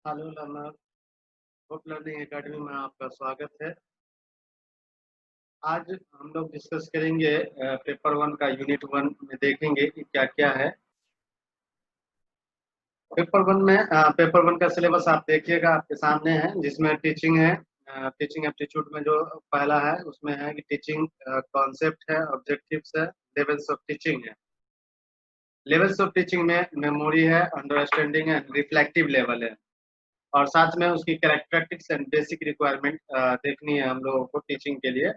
Hello learner, hope learning academy में आपका स्वागत है। आज हम लोग डिस्कस करेंगे पेपर वन का यूनिट वन में देखेंगे कि क्या क्या है पेपर वन में। पेपर वन का सिलेबस आप देखिएगा, आपके सामने है, जिसमें टीचिंग है। टीचिंग एप्टीट्यूड में जो पहला है उसमें है कि टीचिंग कॉन्सेप्ट है, ऑब्जेक्टिव्स है, लेवल्स ऑफ टीचिंग है। लेवल्स ऑफ टीचिंग में मेमोरी है, अंडरस्टैंडिंग है, रिफ्लेक्टिव लेवल है, और साथ में उसकी कैरेक्टरिस्टिक्स एंड बेसिक रिक्वायरमेंट देखनी है हम लोगों को टीचिंग के लिए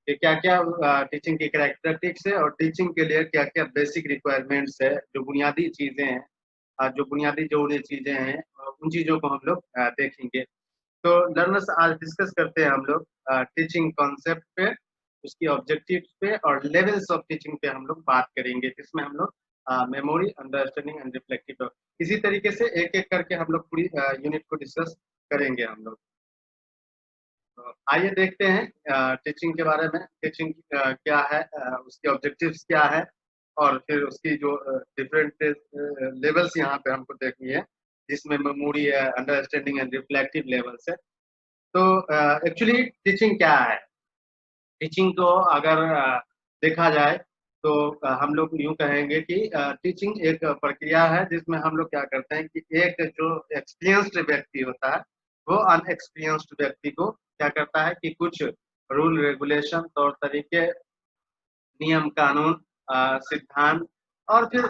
कि क्या क्या टीचिंग की कैरेक्टरिस्टिक्स है और टीचिंग के लिए क्या क्या बेसिक रिक्वायरमेंट्स है, जो बुनियादी चीजें हैं, जो बुनियादी जो उन्हें चीजें हैं, उन चीजों को हम लोग देखेंगे। तो लर्नर्स, आज डिस्कस करते हैं हम लोग टीचिंग कॉन्सेप्ट पे, उसकी ऑब्जेक्टिव्स पे और लेवल्स ऑफ टीचिंग पे हम लोग बात करेंगे, जिसमें हम लोग मेमोरी, अंडरस्टैंडिंग एंड रिफ्लेक्टिव इसी तरीके से एक एक करके हम लोग पूरी यूनिट को डिस्कस करेंगे हम लोग। तो आइए देखते हैं टीचिंग के बारे में। टीचिंग क्या है, उसके ऑब्जेक्टिव्स क्या है, और फिर उसकी जो डिफरेंट लेवल्स यहाँ पे हमको देखनी है, जिसमें मेमोरी है, अंडरस्टैंडिंग एंड रिफ्लेक्टिव लेवल्स है। तो एक्चुअली टीचिंग क्या है? टीचिंग को अगर देखा जाए तो हम लोग यूं कहेंगे कि टीचिंग एक प्रक्रिया है जिसमें हम लोग क्या करते हैं कि एक जो एक्सपीरियंस्ड व्यक्ति होता है, वो अनएक्सपीरियंस्ड व्यक्ति को क्या करता है कि कुछ रूल रेगुलेशन, तौर तरीके, नियम कानून, सिद्धांत, और फिर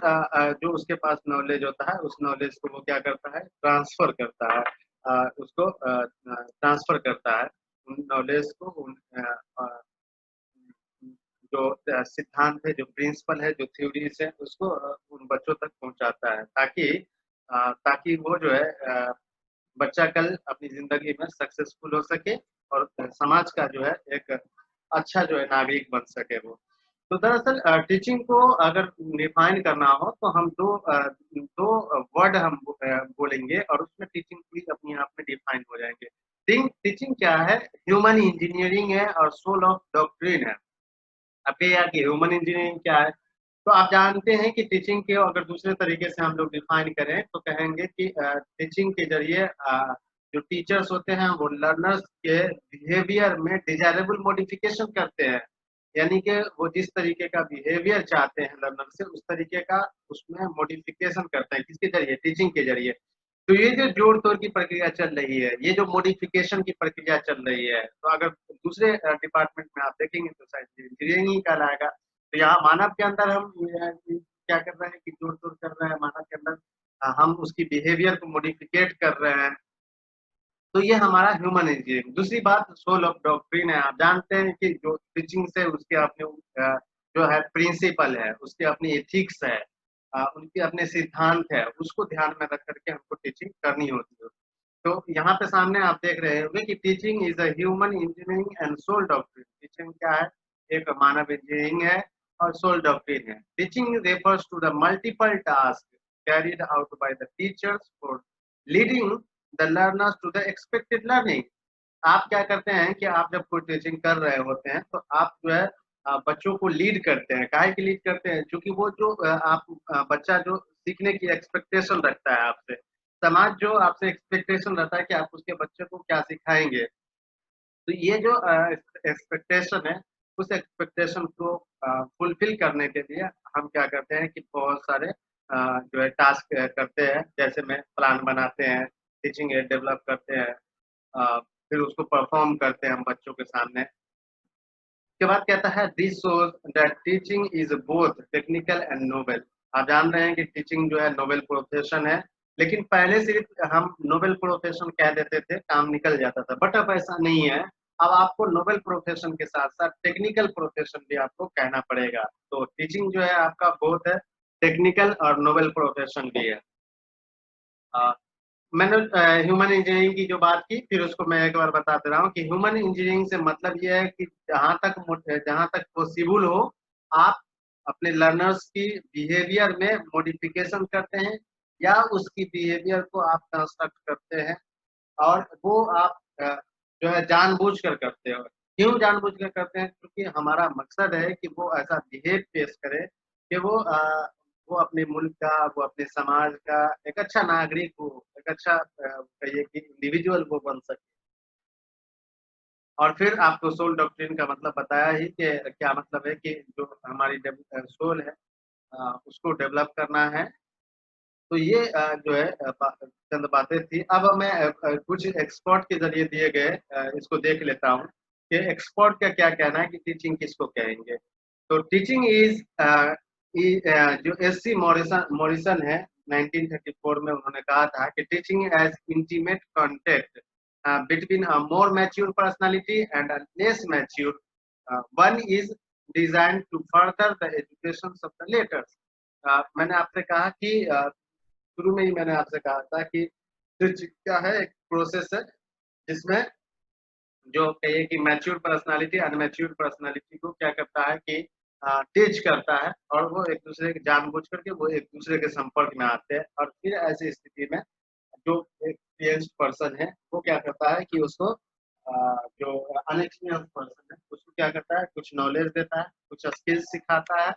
जो उसके पास नॉलेज होता है उस नॉलेज को वो क्या करता है, ट्रांसफर करता है। उसको ट्रांसफर करता है उन नॉलेज को, उन जो सिद्धांत है, जो प्रिंसिपल है, जो थ्योरीज है, उसको उन बच्चों तक पहुंचाता है, ताकि वो जो है बच्चा कल अपनी जिंदगी में सक्सेसफुल हो सके और समाज का जो है एक अच्छा जो है नागरिक बन सके वो। तो दरअसल टीचिंग को अगर डिफाइन करना हो तो हम दो वर्ड हम बोलेंगे और उसमें टीचिंग पूरी अपने आप में डिफाइन हो जाएंगे। टीचिंग क्या है? ह्यूमन इंजीनियरिंग है और सोल ऑफ डॉक्ट्रिन है। अब ये यार कि ह्यूमन इंजीनियरिंग क्या है, तो आप जानते हैं कि टीचिंग के अगर दूसरे तरीके से हम लोग डिफाइन करें तो कहेंगे कि टीचिंग के जरिए जो टीचर्स होते हैं वो लर्नर्स के बिहेवियर में डिजायरेबल मॉडिफिकेशन करते हैं। यानी कि वो जिस तरीके का बिहेवियर चाहते हैं लर्नर से, उस तरीके का उसमें मॉडिफिकेशन करते हैं। किसके जरिए? टीचिंग के जरिए। तो ये जो जोड़ तोड़ की प्रक्रिया चल रही है, ये जो मॉडिफिकेशन की प्रक्रिया चल रही है, तो अगर दूसरे डिपार्टमेंट में आप देखेंगे तो शायद इंजीनियरिंग ही कहलाएगा। तो यहाँ मानव के अंदर हम क्या कर रहे हैं कि जोड़ तोड़ कर रहे हैं, मानव के अंदर हम उसकी बिहेवियर को मॉडिफिकेट कर रहे हैं। तो ये हमारा ह्यूमन इंजीनियरिंग। दूसरी बात सोल ऑफ डॉक्ट्रिन है। आप जानते हैं कि जो टीचिंग से उसके अपने जो है प्रिंसिपल है, उसके अपनी एथिक्स है, उनके अपने सिद्धांत है, उसको ध्यान में रख करके हमको टीचिंग करनी होती है। तो यहाँ पे सामने आप देख रहे होंगे कि teaching is a human engineering and soul doctrine. Teaching क्या है? एक मानव इंजीनियरिंग है और सोल डॉक्ट्रिन है। Teaching refers to the multiple task carried out by the teachers for leading the learners to the expected learning. आप क्या करते हैं कि आप जब कोई टीचिंग कर रहे होते हैं तो आप जो है बच्चों को लीड करते हैं। काहे की लीड करते हैं? क्योंकि वो जो बच्चा जो सीखने की एक्सपेक्टेशन रखता है आपसे, समाज जो आपसे एक्सपेक्टेशन रहता है कि आप उसके बच्चे को क्या सिखाएंगे, तो ये जो एक्सपेक्टेशन है, उस एक्सपेक्टेशन को फुलफिल करने के लिए हम क्या करते हैं कि बहुत सारे जो है टास्क करते हैं। जैसे में प्लान बनाते हैं, टीचिंग एड डेवलप करते हैं, फिर उसको परफॉर्म करते हैं हम बच्चों के सामने। के बाद कहता है this shows that teaching is both technical and Nobel. आप जान रहे हैं कि टीचिंग जो है नोबेल प्रोफेशन है, लेकिन पहले सिर्फ हम नोबेल प्रोफेशन कह देते थे, काम निकल जाता था, बट अब ऐसा नहीं है। अब आपको नोबेल प्रोफेशन के साथ साथ टेक्निकल प्रोफेशन भी आपको कहना पड़ेगा। तो टीचिंग जो है आपका बोथ है टेक्निकल और नोबेल प्रोफेशन भी है। मैंने ह्यूमन इंजीनियरिंग की जो बात की, फिर उसको मैं एक बार बता दे रहा हूँ कि ह्यूमन इंजीनियरिंग से मतलब ये है कि जहाँ तक पॉसिबल हो, आप अपने लर्नर्स की बिहेवियर में मॉडिफिकेशन करते हैं या उसकी बिहेवियर को आप कंस्ट्रक्ट करते हैं, और वो आप जो है जानबूझ कर करते हो। क्यों जानबूझ कर करते हैं? क्योंकि हमारा मकसद है कि वो ऐसा बिहेव पेश करे कि वो अपने मुल्क का, वो अपने समाज का एक अच्छा नागरिक हो, एक अच्छा कहिए कि इंडिविजुअल वो बन सके। और फिर आपको सोल डॉक्ट्रिन का मतलब बताया ही कि क्या मतलब है कि जो हमारी सोल है उसको डेवलप करना है। तो ये जो है चंद बातें थी। अब मैं कुछ एक्सपर्ट के ज़रिए दिए गए इसको देख लेता हूँ कि एक्सपर्ट का क्या कहना है कि टीचिंग किसको कहेंगे। तो टीचिंग इज़ जो एससी मॉरिसन है 1934 में उन्होंने कहा था कि teaching as intimate contact between a more mature personality and a less mature one is designed to further the education of the latter। मैंने आपसे कहा कि शुरू में ही मैंने आपसे कहा था कि क्या है, एक प्रोसेस है जिसमें जो कहिए कि मैच्योर पर्सनालिटी अनमैच्योर पर्सनालिटी को क्या करता है कि टीच करता है और वो एक दूसरे के जानबूझ करके वो एक दूसरे के संपर्क में आते हैं और फिर ऐसी स्थिति में जो एक्सपीरियंस्ड पर्सन है वो क्या करता है कि उसको जो अनएक्सपीरियंस्ड पर्सन है उसको क्या करता है, कुछ नॉलेज देता है, कुछ स्किल्स सिखाता है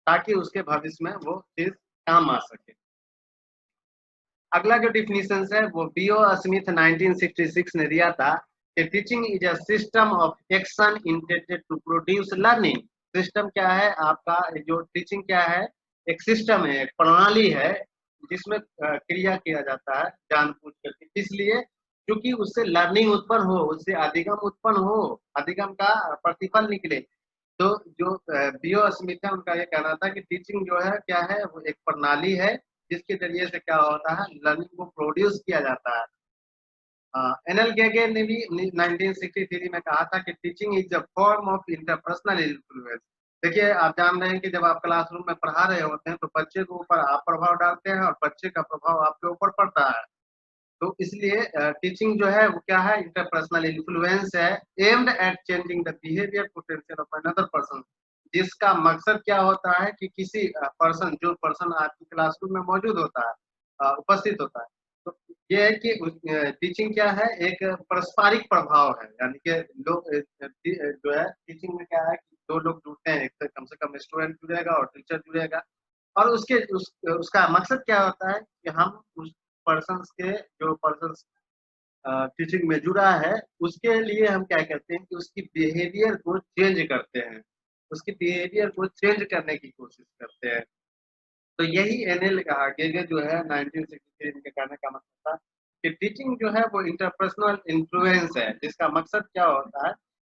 ताकि उसके भविष्य में वो चीज काम आ सके। अगला जो डिफिनीशन है वो बीओ स्मिथ 1966 ने दिया था कि teaching is a system of action intended to produce learning. System क्या है आपका, जो टीचिंग क्या है, एक सिस्टम है, एक प्रणाली है जिसमें क्रिया किया जाता है जानबूझ करके, इसलिए क्योंकि उससे लर्निंग उत्पन्न हो, उससे अधिगम उत्पन्न हो, अधिगम का प्रतिफल निकले। तो जो बीओ स्मिथ है उनका ये कहना था कि टीचिंग जो है क्या है, वो एक प्रणाली है जिसके जरिए से क्या होता है, लर्निंग को प्रोड्यूस किया जाता है। एनएल गेगे ने भी 1963 में कहा था कि teaching is a form of interpersonal influence. देखिए आप जान रहे हैं कि जब आप क्लासरूम में पढ़ा रहे होते हैं तो बच्चे के ऊपर आप प्रभाव डालते हैं और बच्चे का प्रभाव आपके ऊपर पड़ता है। तो इसलिए टीचिंग जो है वो क्या है, इंटरपर्सनल इन्फ्लुएंस है aimed at changing the behaviour potential of another person. जिसका मकसद क्या होता है कि किसी पर्सन, जो पर्सन आपकी क्लासरूम में मौजूद होता है, उपस्थित होता है, तो ये है कि टीचिंग क्या है, एक पारस्परिक प्रभाव है, यानी कि लोग जो है टीचिंग में क्या है कि दो लोग जुड़ते हैं, एक से कम स्टूडेंट जुड़ेगा और टीचर जुड़ेगा और उसका मकसद क्या होता है कि हम उस पर्सन्स के, जो पर्सन्स टीचिंग में जुड़ा है उसके लिए हम क्या करते हैं कि उसकी बिहेवियर को चेंज करते हैं, उसकी बिहेवियर को चेंज करने की कोशिश करते हैं। तो यही एनएल गेगे जो है 1963 के कहने का मतलब था कि टीचिंग जो है वो इंटरपर्सनल इन्फ्लुएंस है, जिसका मकसद क्या होता है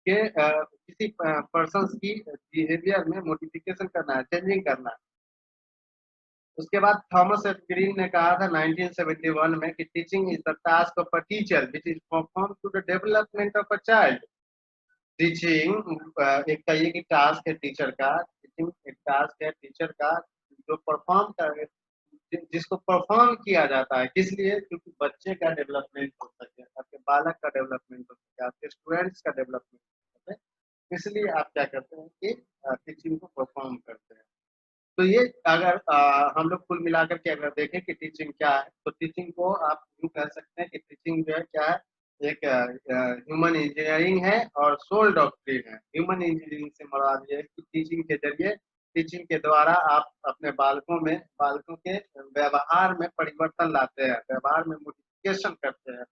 कि किसी पर्सन की बिहेवियर में मॉडिफिकेशन करना है, चेंजिंग करना है। उसके बाद थॉमस एफ ग्रीन ने कहा था 1971 में कि teaching is the task of a teacher which is perform to the development of a child. Teaching एक कहिए कि टास्क है टीचर का, टीचिंग एक टास्क है टीचर का जो परफॉर्म कर, जिसको परफॉर्म किया जाता है, किस लिए, क्योंकि बच्चे का डेवलपमेंट हो सके, आपके बालक का डेवलपमेंट हो सके, आपके स्टूडेंट्स का डेवलपमेंट हो सके, इसलिए आप क्या करते हैं कि टीचिंग को परफॉर्म करते हैं। तो ये अगर हम लोग कुल मिलाकर के अगर देखें कि टीचिंग क्या है, तो टीचिंग को आप यूँ कह सकते हैं कि टीचिंग जो है क्या है, एक ह्यूमन इंजीनियरिंग है और सोल डॉक्ट्रिन है। ह्यूमन इंजीनियरिंग से मुराद ये है कि टीचिंग के जरिए, टीचिंग के द्वारा आप अपने बालकों के व्यवहार में परिवर्तन लाते हैं, व्यवहार में मॉडिफिकेशन करते हैं।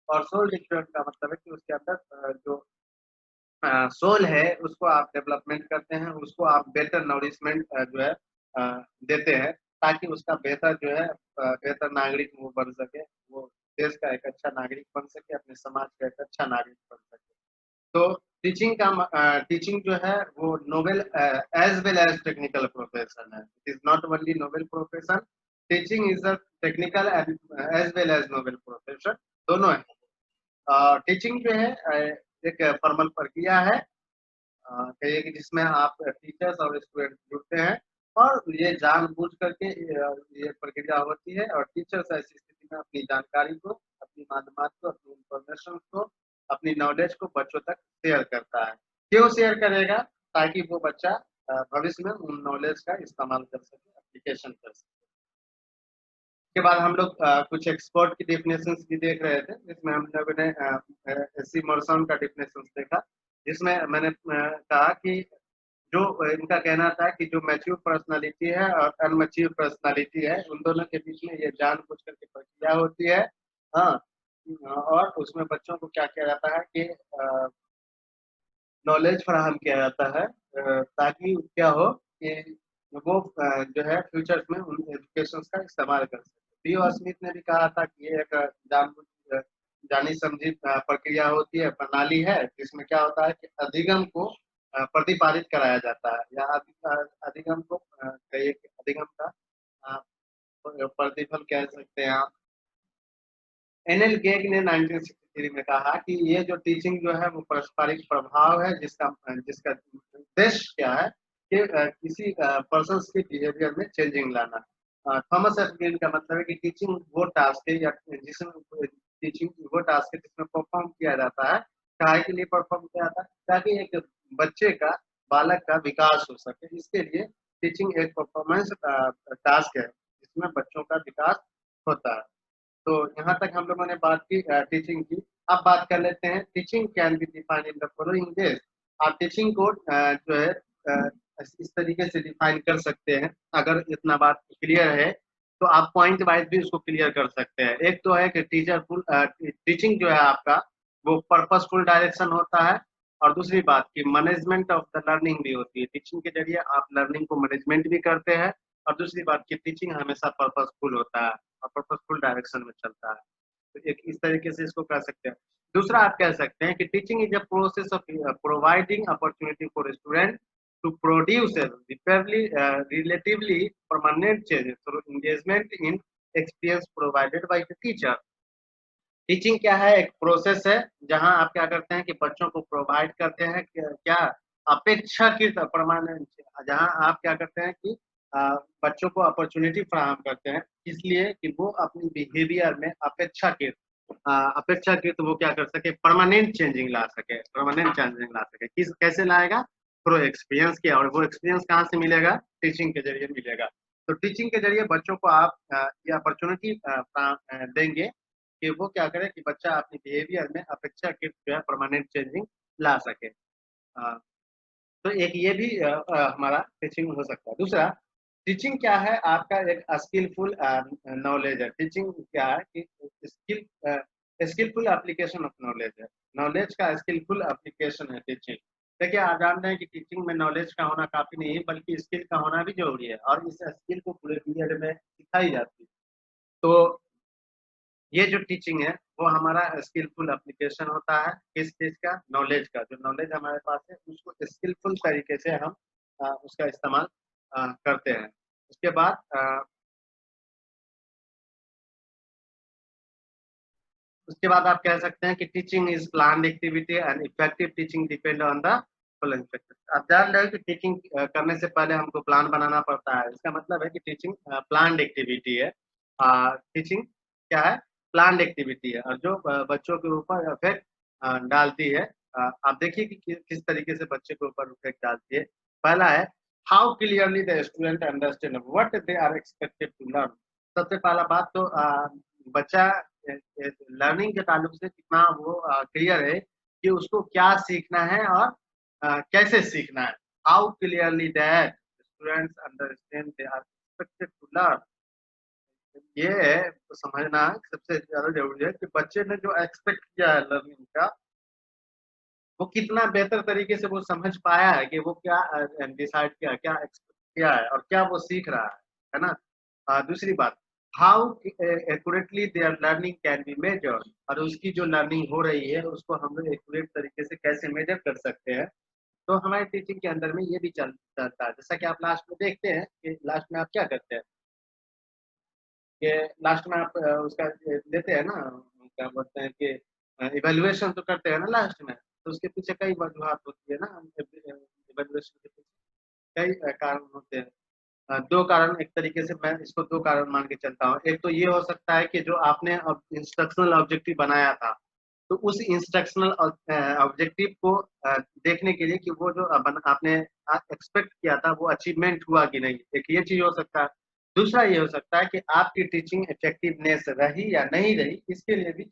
और सोल डॉक्ट्रिन का मतलब है कि उसके अंदर जो सोल है उसको आप डेवलपमेंट करते हैं, उसको आप बेटर नरिशमेंट जो है देते हैं ताकि उसका बेहतर जो है बेहतर नागरिक वो बन सके, वो देश का एक अच्छा नागरिक बन सके, अपने समाज का एक अच्छा नागरिक बन सके। तो टीचिंग जो है वो noble as well as technical profession है। It is not only noble profession, teaching is a technical as well as noble profession, दोनों है। टीचिंग जो है एक फॉर्मल प्रक्रिया है, कहिए कि जिसमें आप टीचर्स और स्टूडेंट जुड़ते हैं और ये जानबूझ करके ये प्रक्रिया होती है और टीचर्स ऐसी स्थिति में अपनी जानकारी को, अपनी मालूमात को, अपनी इंफॉर्मेशन को, अपनी नॉलेज को बच्चों तक शेयर करता है। क्यों शेयर करेगा? ताकि वो बच्चा भविष्य में उन नॉलेज का इस्तेमाल कर सके, एप्लीकेशन कर सके। के बाद हम लोग कुछ एक्सपर्ट की डेफिनेशंस भी देख रहे थे, जिसमें हम लोगों ने एससी मॉरिसन का डेफिनेशंस देखा, जिसमें मैंने कहा कि जो इनका कहना था कि जो मैच्योर पर्सनालिटी है और अनमैच्योर पर्सनालिटी है, उन दोनों के बीच में ये जानबूझ करके प्रक्रिया होती है। हाँ, और उसमें बच्चों को क्या किया जाता है कि नॉलेज फराहम किया जाता है, ताकि क्या हो कि वो जो है फ्यूचर में उन एजुकेशन का इस्तेमाल कर सके। पीओ स्मिथ ने भी कहा था कि ये एक जानी समझी प्रक्रिया होती है, प्रणाली है, जिसमें क्या होता है कि अधिगम को प्रतिपादित कराया जाता है, या अधिगम को कहिए कि अधिगम का अ, प्रतिफल कह सकते हैं आप। एनएल गेग ने 1963 में कहा कि ये जो टीचिंग जो है वो पारस्परिक प्रभाव है, जिसका जिसका उद्देश्य क्या है कि किसी पर्सन के बिहेवियर में चेंजिंग लाना। थॉमस एफ गेन का मतलब है कि टीचिंग वो टास्क है, या जिसमें टीचिंग वो टास्क है जिसमें परफॉर्म किया जाता है। काहे के लिए परफॉर्म किया जाता है? ताकि एक बच्चे का, बालक का विकास हो सके। इसके लिए टीचिंग एक परफॉर्मेंस टास्क है, जिसमें बच्चों का विकास होता है। तो यहाँ तक हम लोगों ने बात की टीचिंग की। अब बात कर लेते हैं, teaching can be defined in the following veg. आप टीचिंग को जो है इस तरीके से डिफाइन कर सकते हैं। अगर इतना बात क्लियर है तो आप पॉइंट वाइज भी उसको क्लियर कर सकते हैं। एक तो है कि टीचरफुल टीचिंग जो है आपका, वो पर्पसफुल डायरेक्शन होता है। और दूसरी बात की मैनेजमेंट ऑफ द लर्निंग भी होती है। टीचिंग के जरिए आप लर्निंग को मैनेजमेंट भी करते हैं। और दूसरी बात की टीचिंग हमेशा पर्पसफुल होता है और पर्पसफुल डायरेक्शन में चलता है। तो एक इस तरीके से इसको कह सकते हैं। दूसरा आप कह सकते हैं कि teaching is a process of providing opportunity for student to produce relatively permanent changes through engagement in experience provided by the teacher. Teaching क्या है? एक प्रोसेस है जहां आप क्या करते हैं कि बच्चों को प्रोवाइड करते हैं क्या अपेक्षाकृत परमानेंट, जहां आप क्या करते हैं कि बच्चों को अपॉर्चुनिटी फराहम करते हैं, इसलिए कि वो अपनी बिहेवियर में अपेक्षाकृत वो क्या कर सके, परमानेंट चेंजिंग ला सके। परमानेंट चेंजिंग ला सके किस कैसे लाएगा? थ्रू एक्सपीरियंस किया। और वो एक्सपीरियंस कहाँ से मिलेगा? टीचिंग के जरिए मिलेगा। तो टीचिंग के जरिए बच्चों को आप ये अपॉर्चुनिटी देंगे कि वो क्या करे कि बच्चा अपनी बिहेवियर में अपेक्षाकृत जो है परमानेंट चेंजिंग ला सके। तो एक ये भी हमारा टीचिंग हो सकता है। दूसरा, टीचिंग क्या है? आपका एक स्किलफुल नॉलेज है। टीचिंग क्या है कि स्किलफुल एप्लीकेशन ऑफ नॉलेज है। नॉलेज का स्किलफुल एप्लीकेशन है टीचिंग। देखिए, आप जानते हैं कि टीचिंग में नॉलेज का होना काफी नहीं है, बल्कि स्किल का होना भी जरूरी है, और इस स्किल को पूरे पीरियड में सिखाई जाती है। तो ये जो टीचिंग है वो हमारा स्किलफुल एप्लीकेशन होता है। किस चीज का? नॉलेज का। जो नॉलेज हमारे पास है उसको स्किलफुल तरीके से हम उसका इस्तेमाल करते हैं। उसके बाद आप कह सकते हैं कि teaching is planned activity and effective teaching depend on the following factors. आप जान रहे हो कि टीचिंग करने से पहले हमको प्लान बनाना पड़ता है। इसका मतलब है कि टीचिंग प्लान्ड एक्टिविटी है। टीचिंग क्या है? प्लान्ड एक्टिविटी है, और जो बच्चों के ऊपर इफेक्ट डालती है। आप देखिए कि किस तरीके से बच्चे के ऊपर इफेक्ट डालती है। पहला है, how clearly the student understand what they are expected to learn. सबसे पहला बात तो बच्चा लर्निंग के ताल्लुक से कितना वो क्लियर है कि उसको क्या सीखना है और कैसे सीखना है। How clearly that students understand they are expected to learn. ये तो समझना सबसे ज्यादा जरूरी है कि बच्चे ने जो एक्सपेक्ट किया है लर्निंग का, वो कितना बेहतर तरीके से वो समझ पाया है कि वो क्या डिसाइड किया, क्या एक्सपेक्ट किया है, और क्या वो सीख रहा है ना। दूसरी बात, how accurately there learning can be measured. और उसकी जो लर्निंग हो रही है उसको हम लोग एक्यूरेट तरीके से कैसे मेजर कर सकते हैं। तो हमारे टीचिंग के अंदर में ये भी चलता है। जैसा कि आप लास्ट में देखते हैं कि लास्ट में आप क्या करते हैं कि लास्ट में आप उसका देते हैं ना, क्या बोलते हैं कि इवेल्युएशन तो करते हैं ना लास्ट में। तो उसके पीछे कई वजूहत होती है ना, इवेल्युएशन के पीछे कई कारण होते हैं। दो कारण, एक तरीके से मैं इसको दो कारण मान के चलता हूँ। एक तो ये हो सकता है कि जो आपने इंस्ट्रक्शनल ऑब्जेक्टिव बनाया था, तो उस इंस्ट्रक्शनल ऑब्जेक्टिव को देखने के लिए कि वो जो आपने एक्सपेक्ट किया था वो अचीवमेंट हुआ कि नहीं, एक ये चीज हो सकता है। दूसरा ये हो सकता है कि आपकी टीचिंग इफेक्टिवनेस रही या नहीं रही, इसके लिए भी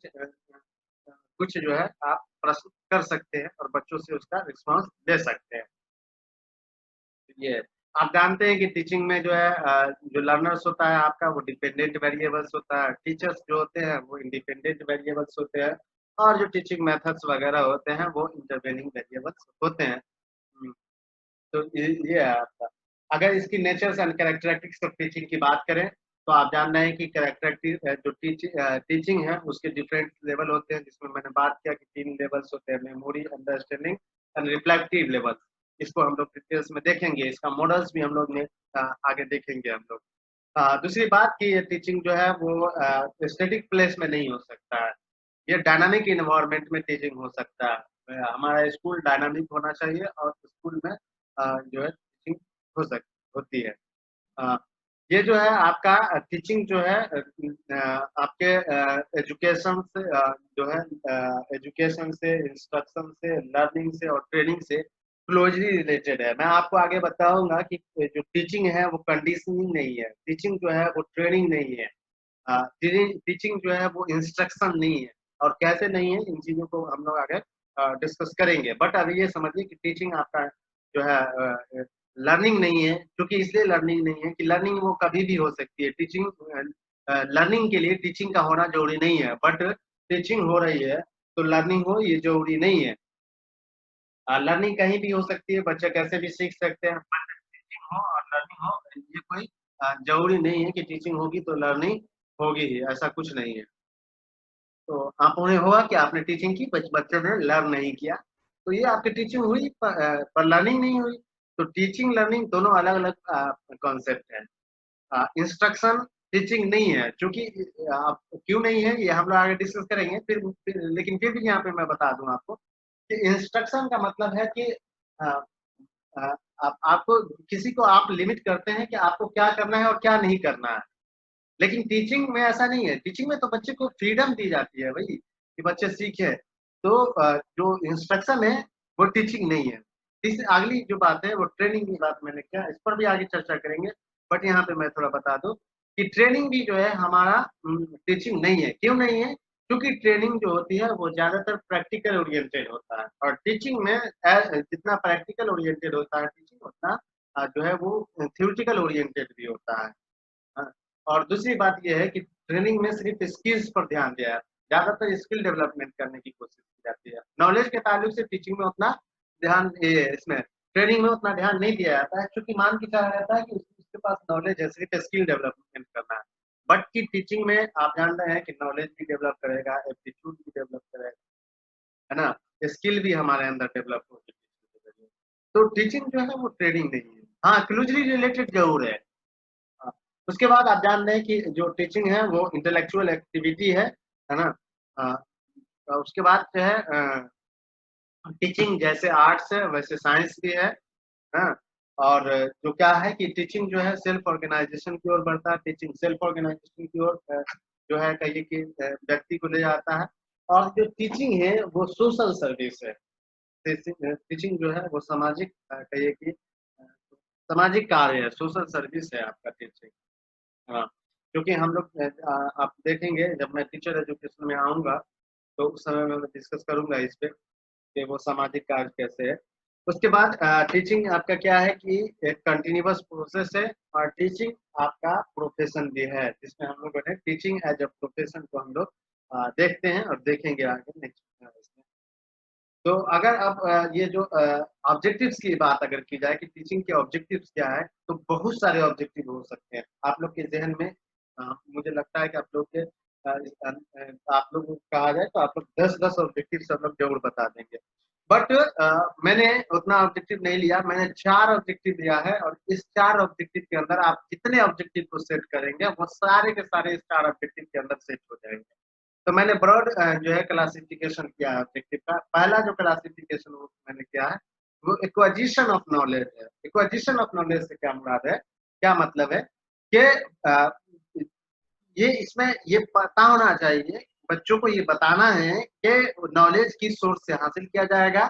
कुछ जो है आप प्रश्न कर सकते हैं और बच्चों से उसका रिस्पॉन्स ले सकते हैं। ये आप जानते हैं कि टीचिंग में जो है जो लर्नर्स होता है आपका वो डिपेंडेंट वेरिएबल्स होता है, टीचर्स जो होते हैं वो इंडिपेंडेंट वेरिएबल्स होते हैं और जो टीचिंग मेथड्स वगैरह होते हैं वो इंटरवेनिंग वेरिएबल्स होते हैं। हुँ, तो ये है आपका। अगर इसकी natures and characteristics of teaching की बात करें, तो आप जान रहे हैं कि जो टीचिंग है उसके डिफरेंट लेवल होते हैं, जिसमें मैंने बात किया कि 3 लेवल्स होते हैं, memory, understanding and reflective levels. इसको हम लोग डिटेल्स में देखेंगे, इसका मॉडल्स भी हम लोग ने आगे देखेंगे हम लोग। दूसरी बात कि ये टीचिंग जो है वो स्टैटिक प्लेस में नहीं हो सकता है। ये डायनामिक एनवायरनमेंट में टीचिंग हो सकता है। हमारा स्कूल डायनामिक होना चाहिए और स्कूल में जो है टीचिंग हो सक होती है। अ, ये जो है आपका टीचिंग जो है आपके एजुकेशन से जो है एजुकेशन से, इंस्ट्रक्शन से, लर्निंग से और ट्रेनिंग से क्लोज़ली रिलेटेड है। मैं आपको आगे बताऊँगा कि जो टीचिंग है वो कंडीशनिंग नहीं है। टीचिंग जो है वो ट्रेनिंग नहीं है। टीचिंग जो है वो इंस्ट्रक्शन नहीं है और कैसे नहीं है इन चीज़ों को हम लोग आगे डिस्कस करेंगे। बट अभी ये समझिए कि टीचिंग आपका जो है लर्निंग नहीं है, क्योंकि इसलिए लर्निंग नहीं है कि लर्निंग वो कभी भी हो सकती है। टीचिंग लर्निंग के लिए टीचिंग का होना ज़रूरी नहीं है, बट टीचिंग हो रही है तो लर्निंग हो ये ज़रूरी नहीं है। लर्निंग कहीं भी हो सकती है, बच्चे कैसे भी सीख सकते हैं, बट टीचिंग हो और लर्निंग हो ये कोई ज़रूरी नहीं है कि टीचिंग होगी तो लर्निंग होगी ही, ऐसा कुछ नहीं है। तो आप उन्हें हुआ कि आपने टीचिंग की, बच्चे ने लर्न नहीं किया, तो ये आपकी टीचिंग हुई पर लर्निंग नहीं हुई। तो टीचिंग, लर्निंग दोनों अलग-अलग कॉन्सेप्ट है। इंस्ट्रक्शन टीचिंग नहीं है, चूँकि आप क्यों नहीं है ये हम लोग आगे डिस्कस करेंगे, फिर लेकिन फिर भी यहाँ पे मैं बता दूँ आपको कि इंस्ट्रक्शन का मतलब है कि अ आप आपको किसी को आप लिमिट करते हैं कि आपको क्या करना है और क्या नहीं करना है। लेकिन टीचिंग में ऐसा नहीं है, टीचिंग में तो बच्चे को फ्रीडम दी जाती है भई, कि बच्चे सीखें। तो जो इंस्ट्रक्शन है, वो टीचिंग नहीं है। इस अगली जो बात है, वो ट्रेनिंग की बात मैंने किया, इस पर भी आगे चर्चा करेंगे। बट यहाँ पे मैं थोड़ा बता दूँ कि ट्रेनिंग भी जो है हमारा टीचिंग नहीं है। क्यों नहीं है? क्योंकि ट्रेनिंग जो होती है, वो ज़्यादातर प्रैक्टिकल ओरिएंटेड होता है और टीचिंग में जितना प्रैक्टिकल ओरिएंटेड होता है टीचिंग, उतना जो है वो थ्योरेटिकल ओरिएंटेड भी होता है। हाँ, और दूसरी बात ये है कि ट्रेनिंग में सिर्फ़ स्किल्स पर ध्यान दिया जाता है। ज़्यादातर स्किल डेवलपमेंट करने की कोशिश की जाती है। नॉलेज के ताल्लुक से टीचिंग में उतना ध्यान ये इसमें ट्रेनिंग में उतना ध्यान नहीं दिया जाता है, क्योंकि मान के चला जाता है कि उसके पास नॉलेज है, सिर्फ़ स्किल डेवलपमेंट करना है। बट कि टीचिंग में आप जान रहे हैं कि नॉलेज भी डेवलप करेगा, एप्टीट्यूड भी डेवलप करेगा, है ना? स्किल भी हमारे अंदर डेवलप होगी टीचिंग के ज़रिए। तो टीचिंग जो है वो ट्रेनिंग नहीं है। हाँ, क्लोज़ली रिलेटेड ज़रूर है। हाँ, उसके बाद आप जान रहे हैं कि जो टीचिंग है वो इंटेलेक्चुअल एक्टिविटी है ना? अ, उसके बाद जो है टीचिंग जैसे आर्ट्स है वैसे साइंस भी है, हाँ? और जो क्या है कि टीचिंग जो है सेल्फ ऑर्गेनाइजेशन की ओर बढ़ता है, टीचिंग सेल्फ ऑर्गेनाइजेशन की ओर जो है कहिए कि व्यक्ति को ले जाता है और जो टीचिंग है वो सोशल सर्विस है। टीचिंग जो है वो सामाजिक कहिए कि सामाजिक कार्य है, सोशल सर्विस है आपका टीचिंग। हाँ, क्योंकि हम लोग आप देखेंगे जब मैं टीचर एजुकेशन में आऊँगा, तो उस समय में मैं डिस्कस करूँगा इस पे कि वो सामाजिक कार्य कैसे है। उसके बाद टीचिंग आपका क्या है कि एक कंटीन्यूअस प्रोसेस है और टीचिंग आपका प्रोफ़ेशन भी है, जिसमें हम लोगों ने टीचिंग एज़ अ प्रोफ़ेशन को हम लोग देखते हैं और देखेंगे आगे नेक्स्ट इसमें। तो अगर अब ये जो ऑब्जेक्टिव्स की बात अगर की जाए कि टीचिंग के ऑब्जेक्टिव्स क्या है, तो बहुत सारे ऑब्जेक्टिव हो सकते हैं। आप लोग के ज़हन में मुझे लगता है कि आप लोग के आप लोग को कहा जाए तो आप लोग 10-10 ऑब्जेक्टिव सब लोग ज़रूर बता देंगे। बट मैंने उतना ऑब्जेक्टिव नहीं लिया, मैंने 4 ऑब्जेक्टिव लिया है और इस 4 ऑब्जेक्टिव के अंदर आप जितने ऑब्जेक्टिव को सेट करेंगे, वो सारे के सारे इस 4 ऑब्जेक्टिव के अंदर सेट हो जाएँगे। तो मैंने ब्रॉड जो है क्लासिफिकेशन किया है ऑब्जेक्टिव का। पहला जो क्लासिफिकेशन वो मैंने किया है, वो एक्विजिशन ऑफ नॉलेज है। एक्विजिशन ऑफ नॉलेज से क्या मुराद है? क्या मतलब है कि अ, ये इसमें ये पता होना चाहिए, बच्चों को ये बताना है कि नॉलेज किस सोर्स से हासिल किया जाएगा,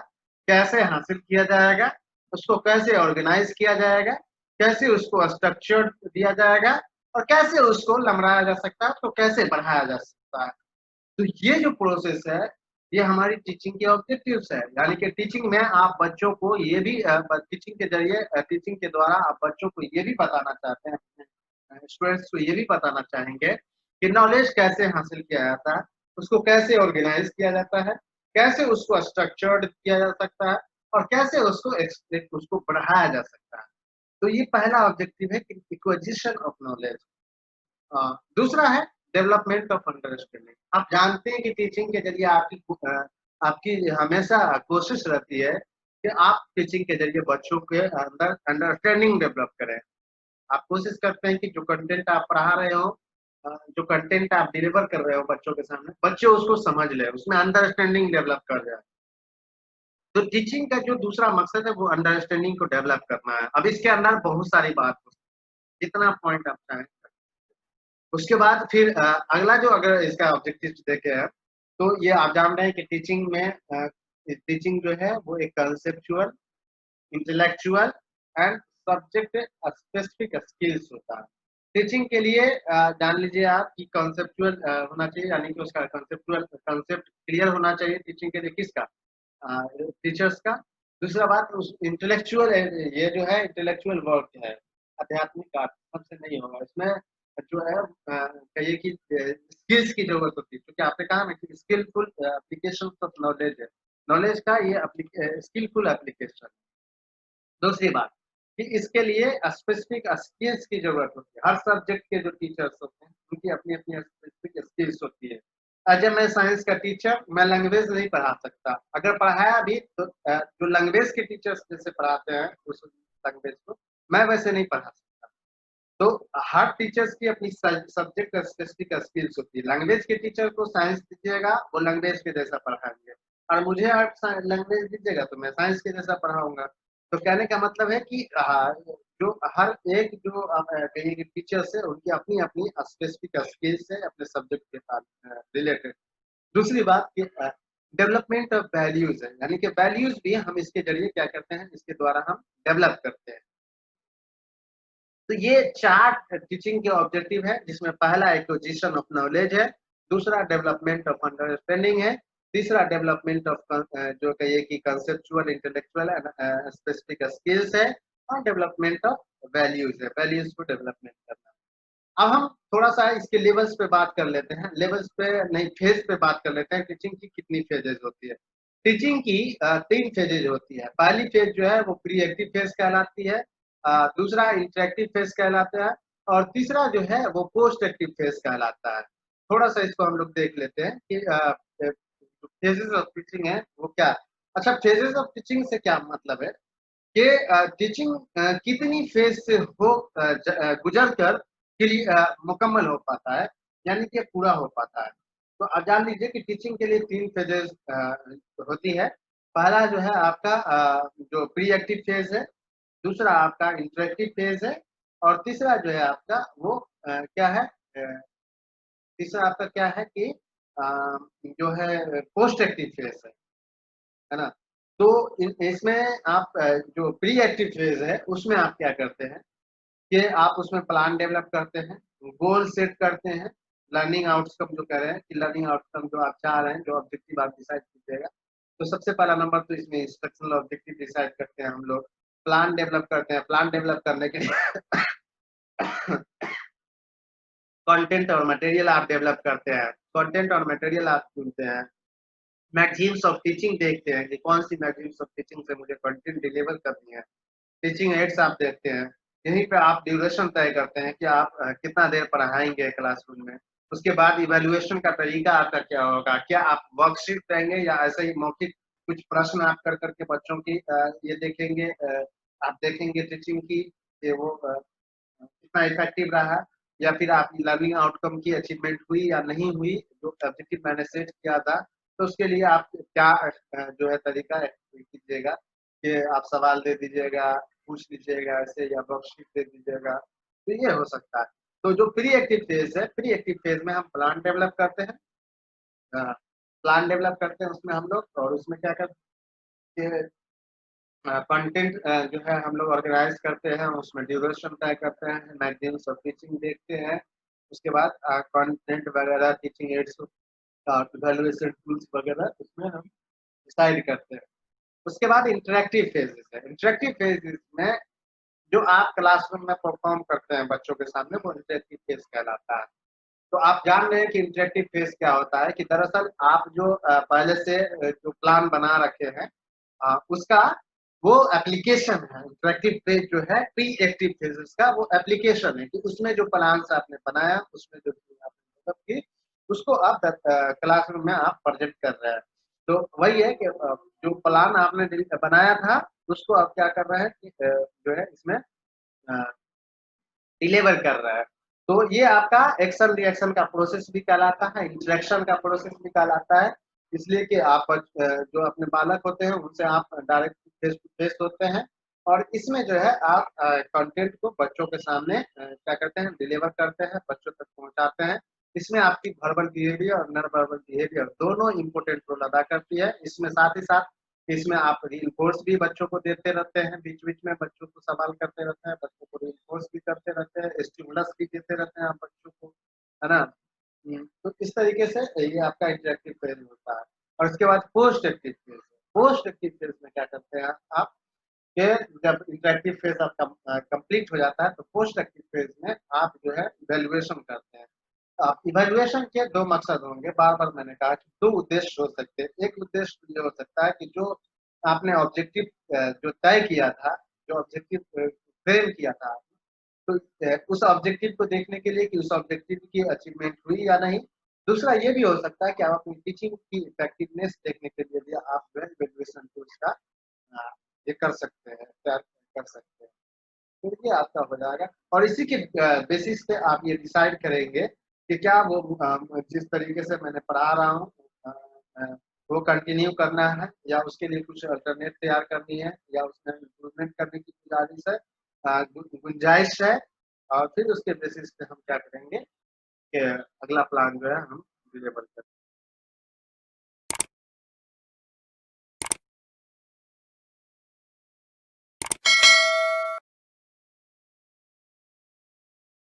कैसे हासिल किया जाएगा, उसको कैसे ऑर्गेनाइज़ किया जाएगा, कैसे उसको स्ट्रक्चर्ड दिया जाएगा और कैसे उसको लमराया जा सकता है, उसको कैसे बढ़ाया जा सकता है। तो ये जो प्रोसेस है, ये हमारी टीचिंग के ऑब्जेक्टिव्स है। यानी कि टीचिंग में आप बच्चों को ये भी टीचिंग के जरिए टीचिंग के द्वारा आप बच्चों को ये भी बताना चाहते हैं, स्टूडेंट्स को ये भी बताना चाहेंगे कि नॉलेज कैसे हासिल किया जाता है, उसको कैसे ऑर्गेनाइज किया जाता है, कैसे उसको स्ट्रक्चर्ड किया जा सकता है और कैसे उसको बढ़ाया जा सकता है। तो ये पहला ऑब्जेक्टिव है कि एक्विजिशन ऑफ नॉलेज। दूसरा है डेवलपमेंट ऑफ अंडरस्टैंडिंग। आप जानते हैं कि टीचिंग के जरिए आपकी हमेशा कोशिश रहती है कि आप टीचिंग के जरिए बच्चों के अंदर अंडरस्टैंडिंग डेवलप करें। आप कोशिश करते हैं कि जो कंटेंट आप पढ़ा रहे हो, जो कंटेंट आप डिलीवर कर रहे हो बच्चों के सामने, बच्चे उसको समझ ले, उसमें अंडरस्टैंडिंग डेवलप कर जाए। तो टीचिंग का जो दूसरा मकसद है वो अंडरस्टैंडिंग को डेवलप करना है। अब इसके अंदर बहुत सारी बात हो, जितना पॉइंट आप चाहें। उसके बाद फिर अगला जो अगर इसका ऑब्जेक्टिव देखे हैं, तो ये आप जान रहे हैं कि टीचिंग जो है वो एक conceptual, intellectual and subject specific skills होता है। टीचिंग के लिए जान लीजिए आप कि कंसेप्चुअल होना चाहिए, यानी कि उसका कंसेप्चुअल कंसेप्ट क्लियर होना चाहिए टीचिंग के लिए किसका, टीचर्स का। दूसरा बात उस इंटेलेक्चुअल, ये जो है इंटेलेक्चुअल वर्क है, आध्यात्मिक अर्थ सबसे नहीं होगा इसमें। जो है कहिए कि स्किल्स की जरूरत होती है, क्योंकि आपने कहा ना कि स्किलफुल एप्लीकेशन ऑफ नॉलेज है, नॉलेज का ये स्किलफुल एप्लीकेशन। दूसरी बात कि इसके लिए स्पेसिफिक स्किल्स की जरूरत होती है। हर सब्जेक्ट के जो टीचर्स होते हैं उनकी अपनी अपनी स्पेसिफिक स्किल्स होती है। अजय मैं साइंस का टीचर, मैं लैंग्वेज नहीं पढ़ा सकता। अगर पढ़ाया भी तो जो लैंग्वेज के टीचर्स जैसे पढ़ाते हैं उस लैंग्वेज को, मैं वैसे नहीं पढ़ा सकता। तो हर टीचर्स की अपनी सब्जेक्ट स्पेसिफिक स्किल्स होती है। लैंग्वेज के टीचर को साइंस दीजिएगा, वो लैंग्वेज के जैसा पढ़ाएंगे, और मुझे लैंग्वेज दीजिएगा तो मैं साइंस के जैसा पढ़ाऊंगा। तो कहने का मतलब है कि जो हर एक जो कहिए कि टीचर्स है उनकी अपनी अपनी स्पेसिफिक स्किल्स है अपने सब्जेक्ट के साथ रिलेटेड। दूसरी बात कि डेवलपमेंट ऑफ वैल्यूज है, यानी कि वैल्यूज भी हम इसके जरिए क्या करते हैं, इसके द्वारा हम डेवलप करते हैं। तो ये चार टीचिंग के ऑब्जेक्टिव है, जिसमें पहला एक्विजिशन ऑफ नॉलेज है, दूसरा डेवलपमेंट ऑफ अंडरस्टैंडिंग है, तीसरा डेवलपमेंट ऑफ जो कहिए कि conceptual intellectual and specific skills है, और डेवलपमेंट ऑफ वैल्यूज है, वैल्यूज को डेवलपमेंट करना। अब हम थोड़ा सा इसके लेवल्स पे बात कर लेते हैं, लेवल्स पे नहीं फेज पे बात कर लेते हैं। टीचिंग की कितनी फेजेज होती है? टीचिंग की तीन फेजेज होती है। पहली फेज जो है वो प्री एक्टिव फेज कहलाती है, दूसरा इंटरेक्टिव फेज कहलाता है, और तीसरा जो है वो पोस्ट एक्टिव फेज कहलाता है। थोड़ा सा इसको हम लोग देख लेते हैं कि फेजेस ऑफ टीचिंग है वो क्या है। अच्छा, फेजेस ऑफ टीचिंग से क्या मतलब है कि टीचिंग कितनी फेज से गुजर कर मुकम्मल हो पाता है, यानी कि पूरा हो पाता है। तो आप जान लीजिए कि टीचिंग के लिए तीन फेजेस होती है। पहला जो है आपका जो प्री एक्टिव फेज है, दूसरा आपका इंटरेक्टिव फेज है, और तीसरा जो है आपका वो क्या है, तीसरा आपका क्या है कि जो है पोस्ट एक्टिव फेज है ना। तो इसमें आप जो प्री एक्टिव फेज है उसमें आप क्या करते हैं कि आप उसमें प्लान डेवलप करते हैं, गोल सेट करते हैं, लर्निंग आउटकम जो कह रहे हैं कि लर्निंग आउटकम जो आप चाह रहे हैं, जो ऑब्जेक्टिव आप डिसाइड कीजिएगा। तो सबसे पहला नंबर तो इसमें इंस्ट्रक्शनल ऑब्जेक्टिव डिसाइड करते हैं हम लोग। प्लान डेवलप करते हैं, प्लान डेवलप करने के लिए कंटेंट और मटेरियल आप डेवलप करते हैं, कंटेंट और मटेरियल आप चुनते हैं। मैगजीन्स ऑफ टीचिंग देखते हैं कि कौन सी मैगजीन्स ऑफ टीचिंग से मुझे कंटेंट डिलीवर करनी है। टीचिंग एड्स आप देखते हैं, यहीं पे आप ड्यूरेशन तय करते हैं कि आप कितना देर पढ़ाएंगे क्लासरूम में। उसके बाद इवैल्यूएशन का तरीका आपका क्या होगा, क्या आप वर्कशीट देंगे या ऐसे ही मौखिक कुछ प्रश्न आप कर करके बच्चों की ये देखेंगे, आप देखेंगे टीचिंग की कि वो कितना इफेक्टिव रहा, या फिर आपकी लर्निंग आउटकम की अचीवमेंट हुई या नहीं हुई जो ऑब्जेक्टिव मैंने सेट किया था। तो उसके लिए आप क्या जो है तरीका कीजिएगा कि आप सवाल दे दीजिएगा, पूछ लीजिएगा ऐसे, या वर्कशीट दे दीजिएगा। तो ये हो सकता है। तो जो प्री एक्टिव फेज है, प्री एक्टिव फेज में हम प्लान डेवलप करते हैं, प्लान डेवलप करते हैं उसमें हम लोग, और उसमें क्या करते हैं, कंटेंट जो है हम लोग ऑर्गेनाइज करते हैं, उसमें ड्यूरेशन तय करते हैं, मैगजीन्स और टीचिंग देखते हैं। उसके बाद कंटेंट वगैरह टीचिंग एड्स इवैल्यूएशन टूल्स वगैरह उसमें हम डिसाइड करते हैं। उसके बाद इंटरैक्टिव फेजेस है। इंटरैक्टिव फेजेस में जो आप क्लासरूम में परफॉर्म करते हैं बच्चों के सामने, वो इंटरैक्टिव फेज कहलाता है। तो आप जान रहे हैं कि इंटरैक्टिव फेज क्या होता है, कि दरअसल आप जो पहले से जो प्लान बना रखे हैं उसका वो एप्लीकेशन है। इंटरैक्टिव फेज जो है प्री एक्टिव फेजेस का वो एप्लीकेशन है, कि उसमें जो प्लान आपने बनाया, उसमें जो आपने मतलब की, उसको आप क्लासरूम में आप प्रेजेंट कर रहे हैं। तो वही है कि जो प्लान आपने बनाया था उसको आप क्या कर रहे हैं कि जो है इसमें डिलीवर कर रहा है। तो ये आपका एक्शन रिएक्शन का प्रोसेस भी कहलाता है, इंटरेक्शन का प्रोसेस भी कहलाता है। इसलिए कि आप जो अपने बालक होते हैं उनसे आप डायरेक्ट फेस टू फेस होते हैं, और इसमें जो है आप कंटेंट को बच्चों के सामने क्या करते हैं, डिलीवर करते हैं, बच्चों तक पहुंचाते हैं। इसमें आपकी वर्बल बिहेवियर और नॉन वर्बल बिहेवियर दोनों इंपॉर्टेंट रोल अदा करती है। इसमें साथ ही साथ इसमें आप रीइंफोर्स भी बच्चों को देते रहते हैं, बीच-बीच में बच्चों को सवाल करते रहते हैं, बच्चों को रीइंफोर्स भी करते रहते हैं, स्टिमुलस भी देते रहते हैं आप बच्चों को, है ना? तो इस तरीके से ये आपका इंटरैक्टिव फेज होता है। और उसके बाद पोस्ट एक्टिव फेज है। पोस्ट एक्टिव फेज में क्या करते हैं आप, कि जब इंटरैक्टिव फेज आपका कंप्लीट हो जाता है, तो पोस्ट एक्टिव फेज में आप जो है इवैल्यूएशन करते हैं। इवैल्यूएशन के 2 मकसद होंगे, बार-बार मैंने कहा कि 2 उद्देश्य हो सकते हैं। एक उद्देश्य ये हो सकता है कि जो आपने ऑब्जेक्टिव जो तय किया था, जो ऑब्जेक्टिव फ्रेम किया था, तो उस ऑब्जेक्टिव को देखने के लिए कि उस ऑब्जेक्टिव की अचीवमेंट हुई या नहीं। दूसरा ये भी हो सकता है कि आप अपनी टीचिंग की इफेक्टिवनेस देखने के लिए भी आप जो है इवैल्यूएशन टूल्स का अ, ये कर सकते हैं, तैयार कर सकते हैं। तो ये आपका हो जाएगा, और इसी के बेसिस पे आप ये डिसाइड करेंगे कि क्या वो जिस तरीके से मैंने पढ़ा रहा हूँ अ, अ, वो कंटिन्यू करना है, या उसके लिए कुछ अल्टरनेट तैयार करनी है, या उसमें इम्प्रूवमेंट करने की गुजारिश है, गुंजाइश है। और फिर उसके बेसिस पे हम क्या करेंगे कि अगला प्लान जो है हम डिलीवर करें।